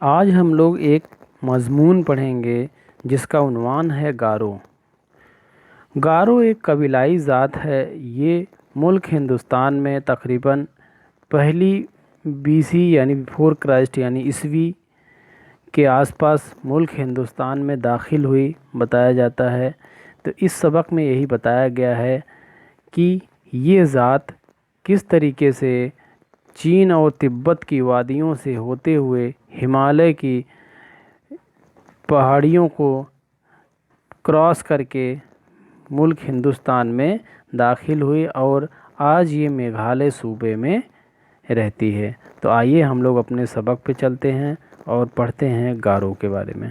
آج ہم لوگ ایک مضمون پڑھیں گے جس کا عنوان ہے گارو۔ گارو ایک قبیلائی ذات ہے۔ یہ ملک ہندوستان میں تقریباً پہلی BC یعنی بفور کرائسٹ یعنی عیسوی کے آس پاس ملک ہندوستان میں داخل ہوئی بتایا جاتا ہے۔ تو اس سبق میں یہی بتایا گیا ہے کہ یہ ذات کس طریقے سے چین اور تبت کی وادیوں سے ہوتے ہوئے ہمالیہ کی پہاڑیوں کو کراس کر کے ملک ہندوستان میں داخل ہوئی اور آج یہ میگھالیہ صوبے میں رہتی ہے۔ تو آئیے ہم لوگ اپنے سبق پہ چلتے ہیں اور پڑھتے ہیں گارو کے بارے میں۔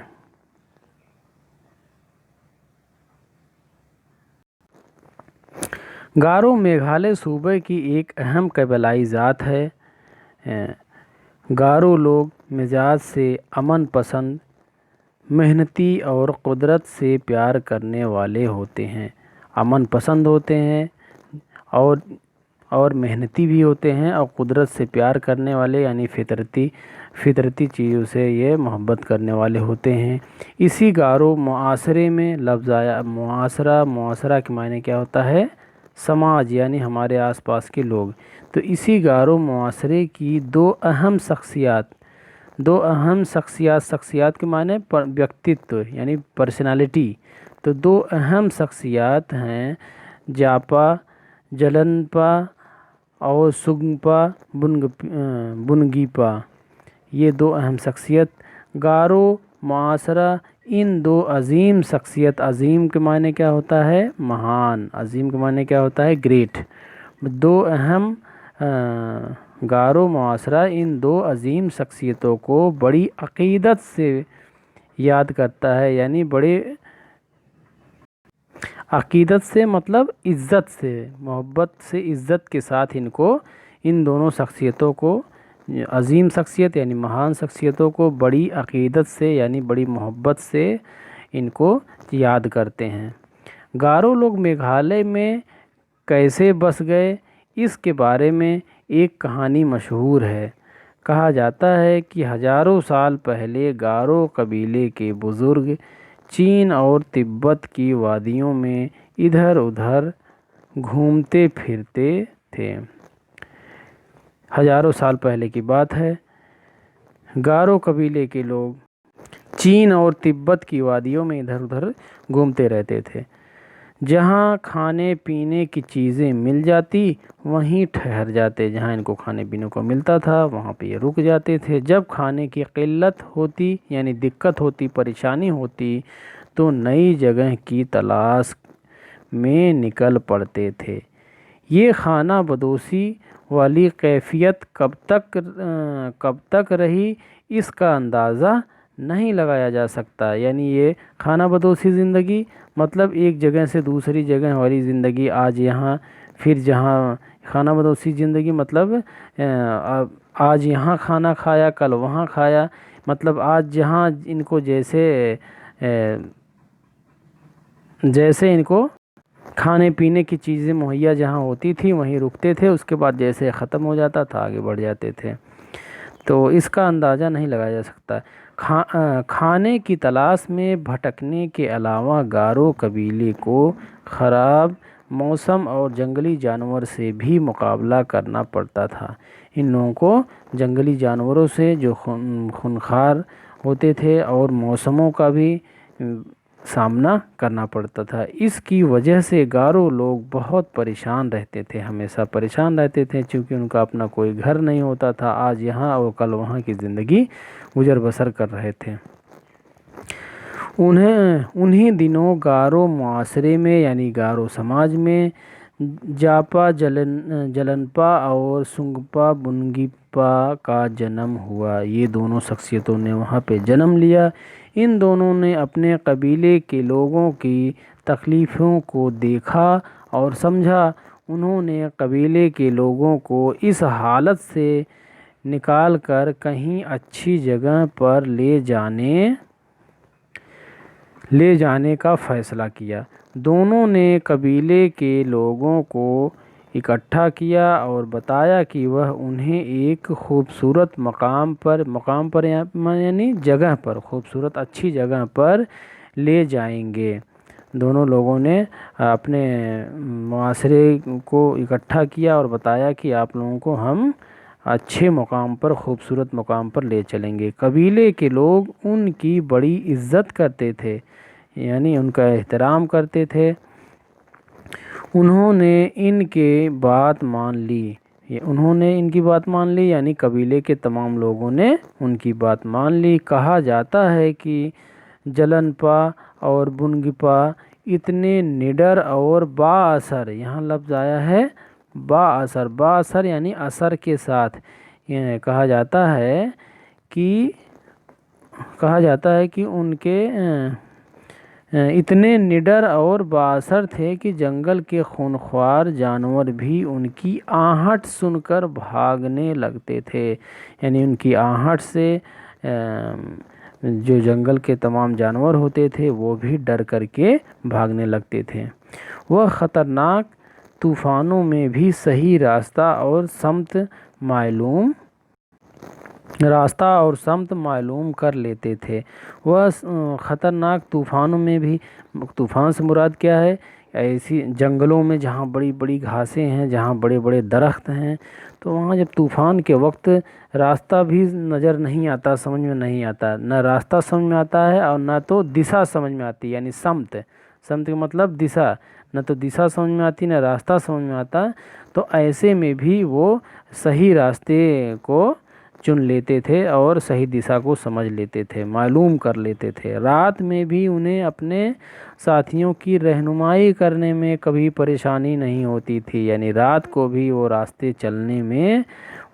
گارو میگھالیہ صوبے کی ایک اہم قبیلائی ذات ہے۔ گارو لوگ مزاج سے امن پسند، محنتی اور قدرت سے پیار کرنے والے ہوتے ہیں۔ امن پسند ہوتے ہیں اور محنتی بھی ہوتے ہیں اور قدرت سے پیار کرنے والے یعنی فطرتی چیزوں سے یہ محبت کرنے والے ہوتے ہیں۔ اسی گارو معاشرے میں لفظ آیا معاشرہ کے معنی کیا ہوتا ہے؟ سماج یعنی ہمارے آس پاس کے لوگ۔ تو اسی گارو معاشرے کی دو اہم شخصیات کے معنی ویکتتو یعنی پرسنالٹی۔ تو دو اہم شخصیات ہیں جاپا جلنپا اور سنگپا بنگیپا۔ یہ دو اہم شخصیت گارو معاشرہ ان دو عظیم شخصیت، عظیم کے معنی کیا ہوتا ہے؟ مہان، عظیم کے معنی کیا ہوتا ہے؟ گریٹ۔ دو اہم گارو معاشرہ ان دو عظیم شخصیتوں کو بڑی عقیدت سے یاد کرتا ہے، یعنی بڑے عقیدت سے مطلب عزت سے، محبت سے، عزت کے ساتھ ان دونوں شخصیتوں کو، عظیم شخصیت یعنی مہان شخصیتوں کو بڑی عقیدت سے یعنی بڑی محبت سے ان کو یاد کرتے ہیں۔ گارو لوگ میگھالیہ میں کیسے بس گئے، اس کے بارے میں ایک کہانی مشہور ہے۔ کہا جاتا ہے کہ ہزاروں سال پہلے گارو قبیلے کے بزرگ چین اور تبت کی وادیوں میں ادھر ادھر گھومتے پھرتے تھے۔ ہزاروں سال پہلے کی بات ہے۔ گارو قبیلے کے لوگ چین اور تبت کی وادیوں میں ادھر ادھر گھومتے رہتے تھے۔ جہاں کھانے پینے کی چیزیں مل جاتی وہیں ٹھہر جاتے، جہاں ان کو کھانے پینے کو ملتا تھا وہاں پہ یہ رک جاتے تھے۔ جب کھانے کی قلت ہوتی یعنی دقت ہوتی، پریشانی ہوتی تو نئی جگہ کی تلاش میں نکل پڑتے تھے۔ یہ خانہ بدوشی والی کیفیت کب تک رہی اس کا اندازہ نہیں لگایا جا سکتا۔ یعنی یہ خانہ بدوشی زندگی مطلب ایک جگہ سے دوسری جگہ والی زندگی، آج یہاں پھر جہاں، خانہ بدوشی زندگی مطلب آج یہاں کھانا کھایا کل وہاں کھایا، مطلب آج جہاں ان کو جیسے ان کو کھانے پینے کی چیزیں مہیا جہاں ہوتی تھی وہیں رکتے تھے، اس کے بعد جیسے ختم ہو جاتا تھا آگے بڑھ جاتے تھے۔ تو اس کا اندازہ نہیں لگایا جا سکتا۔ کھانے کی تلاش میں بھٹکنے کے علاوہ گارو قبیلے کو خراب موسم اور جنگلی جانور سے بھی مقابلہ کرنا پڑتا تھا۔ ان لوگوں کو جنگلی جانوروں سے جو خونخوار ہوتے تھے اور موسموں کا بھی سامنا کرنا پڑتا تھا۔ اس کی وجہ سے گارو لوگ بہت پریشان رہتے تھے، ہمیشہ پریشان رہتے تھے، چونکہ ان کا اپنا کوئی گھر نہیں ہوتا تھا، آج یہاں اور کل وہاں کی زندگی گزر بسر کر رہے تھے۔ انہی دنوں گارو معاشرے میں یعنی گارو سماج میں جاپا جلنپا اور سنگپا بنگیپا کا جنم ہوا۔ یہ دونوں شخصیتوں نے وہاں پہ جنم لیا۔ ان دونوں نے اپنے قبیلے کے لوگوں کی تکلیفوں کو دیکھا اور سمجھا۔ انہوں نے قبیلے کے لوگوں کو اس حالت سے نکال کر کہیں اچھی جگہ پر لے جانے کا فیصلہ کیا۔ دونوں نے قبیلے کے لوگوں کو اکٹھا کیا اور بتایا کہ وہ انہیں ایک خوبصورت مقام پر یعنی جگہ پر، خوبصورت اچھی جگہ پر لے جائیں گے۔ دونوں لوگوں نے اپنے معاشرے کو اکٹھا کیا اور بتایا کہ آپ لوگوں کو ہم اچھے مقام پر، خوبصورت مقام پر لے چلیں گے۔ قبیلے کے لوگ ان کی بڑی عزت کرتے تھے، یعنی ان کا احترام کرتے تھے۔ انہوں نے ان کی بات مان لی، یعنی قبیلے کے تمام لوگوں نے ان کی بات مان لی۔ کہا جاتا ہے کہ جلنپا اور بنگپا اتنے نڈر اور با اثر، یہاں لفظ آیا ہے با اثر یعنی اثر کے ساتھ، کہا جاتا ہے کہ ان کے اتنے نڈر اور با اثر تھے کہ جنگل کے خونخوار جانور بھی ان کی آہٹ سن کر بھاگنے لگتے تھے، یعنی ان کی آہٹ سے جو جنگل کے تمام جانور ہوتے تھے وہ بھی ڈر کر کے بھاگنے لگتے تھے۔ وہ خطرناک طوفانوں میں بھی صحیح راستہ اور سمت معلوم کر لیتے تھے۔ وہ خطرناک طوفانوں میں بھی، طوفان سے مراد کیا ہے؟ ایسی جنگلوں میں جہاں بڑی بڑی گھاسیں ہیں، جہاں بڑے بڑے درخت ہیں، تو وہاں جب طوفان کے وقت راستہ بھی نظر نہیں آتا، سمجھ میں نہیں آتا، نہ راستہ سمجھ میں آتا ہے اور نہ تو دشا سمجھ میں آتی، یعنی سمت کا مطلب دشا، نہ تو دشا سمجھ میں آتی نہ راستہ سمجھ میں آتا، تو ایسے میں بھی وہ صحیح راستے کو چن لیتے تھے اور صحیح دشا کو سمجھ لیتے تھے، معلوم کر لیتے تھے۔ رات میں بھی انہیں اپنے ساتھیوں کی رہنمائی کرنے میں کبھی پریشانی نہیں ہوتی تھی، یعنی رات کو بھی وہ راستے چلنے میں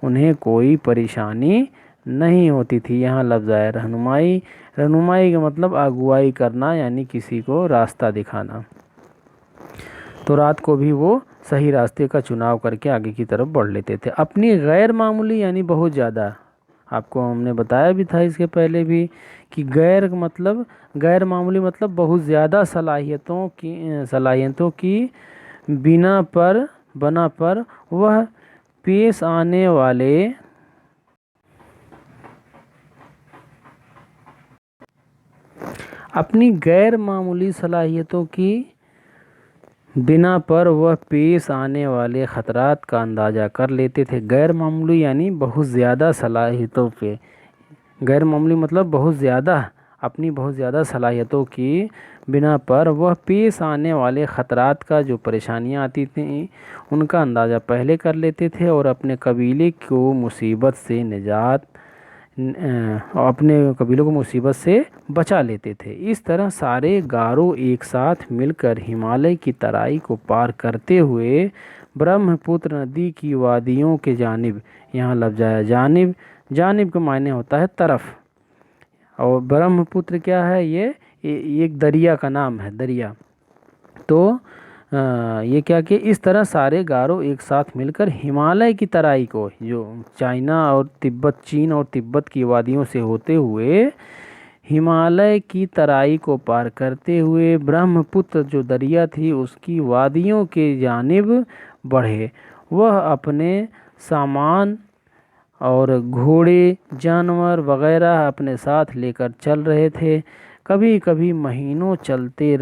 انہیں کوئی پریشانی نہیں ہوتی تھی۔ یہاں لفظ ہے رہنمائی کا مطلب اگوائی کرنا، یعنی کسی کو راستہ دکھانا۔ تو رات کو بھی وہ صحیح راستے کا چناؤ کر کے آگے کی طرف بڑھ لیتے تھے۔ اپنی غیر معمولی یعنی بہت زیادہ، آپ کو ہم نے بتایا بھی تھا اس کے پہلے بھی کہ غیر معمولی مطلب بہت زیادہ صلاحیتوں کی بنا پر وہ پیش آنے والے اپنی غیر معمولی صلاحیتوں کی بنا پر وہ پیش آنے والے خطرات کا اندازہ کر لیتے تھے۔ غیر معمولی یعنی بہت زیادہ صلاحیتوں پہ، غیر معمولی مطلب اپنی بہت زیادہ صلاحیتوں کی بنا پر وہ پیش آنے والے خطرات کا، جو پریشانیاں آتی تھیں، ان کا اندازہ پہلے کر لیتے تھے اور اپنے قبیلے کو مصیبت سے بچا لیتے تھے۔ اس طرح سارے گارو ایک ساتھ مل کر ہمالیہ کی ترائی کو پار کرتے ہوئے برہم پتر ندی کی وادیوں کے جانب، یہاں لفظ آیا جانب کا معنی ہوتا ہے طرف، اور برہم پتر کیا ہے؟ یہ ایک دریا کا نام ہے، دریا۔ تو یہ کیا کہ اس طرح سارے گارو ایک ساتھ مل کر ہمالیہ کی ترائی کو، جو چین اور تبت کی وادیوں سے ہوتے ہوئے ہمالیہ کی ترائی کو پار کرتے ہوئے برہم پتر جو دریا تھی اس کی وادیوں کے جانب بڑھے۔ وہ اپنے سامان اور گھوڑے، جانور وغیرہ اپنے ساتھ لے کر چل رہے تھے۔ کبھی کبھی مہینوں چلتے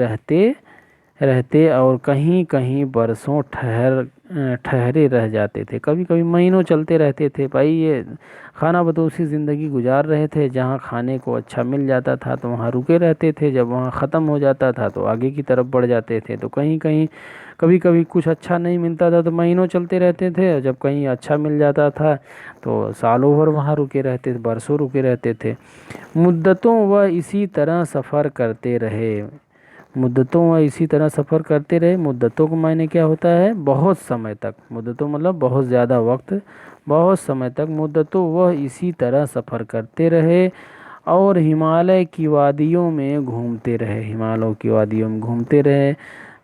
رہتے اور کہیں کہیں برسوں ٹھہرے رہ جاتے تھے۔ کبھی کبھی مہینوں چلتے رہتے تھے، بھائی یہ خانہ بدوشی زندگی گزار رہے تھے، جہاں کھانے کو اچھا مل جاتا تھا تو وہاں رکے رہتے تھے، جب وہاں ختم ہو جاتا تھا تو آگے کی طرف بڑھ جاتے تھے۔ تو کبھی کبھی کچھ اچھا نہیں ملتا تھا تو مہینوں چلتے رہتے تھے، اور جب کہیں اچھا مل جاتا تھا تو سالوں بھر وہاں رکے رہتے تھے، برسوں رکے رہتے تھے۔ مدتوں وہ اسی طرح سفر کرتے رہے۔ مدتوں کا معنی کیا ہوتا ہے؟ بہت سمے تک۔ مدتوں مطلب بہت زیادہ وقت، بہت سمے تک۔ مدتوں وہ اسی طرح سفر کرتے رہے اور ہمالیہ کی وادیوں میں گھومتے رہے۔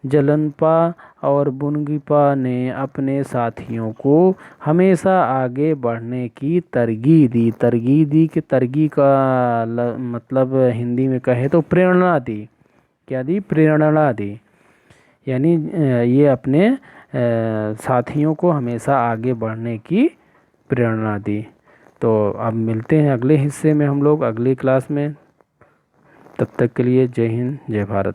جلنپا اور بنگپا نے اپنے ساتھیوں کو ہمیشہ آگے بڑھنے کی ترغیب دی کہ ترغیب کا مطلب ہندی میں کہے تو پریرنا دی۔ کیا دی؟ پریرنا دی، یعنی یہ اپنے ساتھیوں کو ہمیشہ آگے بڑھنے کی پریرنا دی۔ تو اب ملتے ہیں اگلے حصے میں ہم لوگ اگلی کلاس میں، تب تک کے لیے جے ہند جے بھارت۔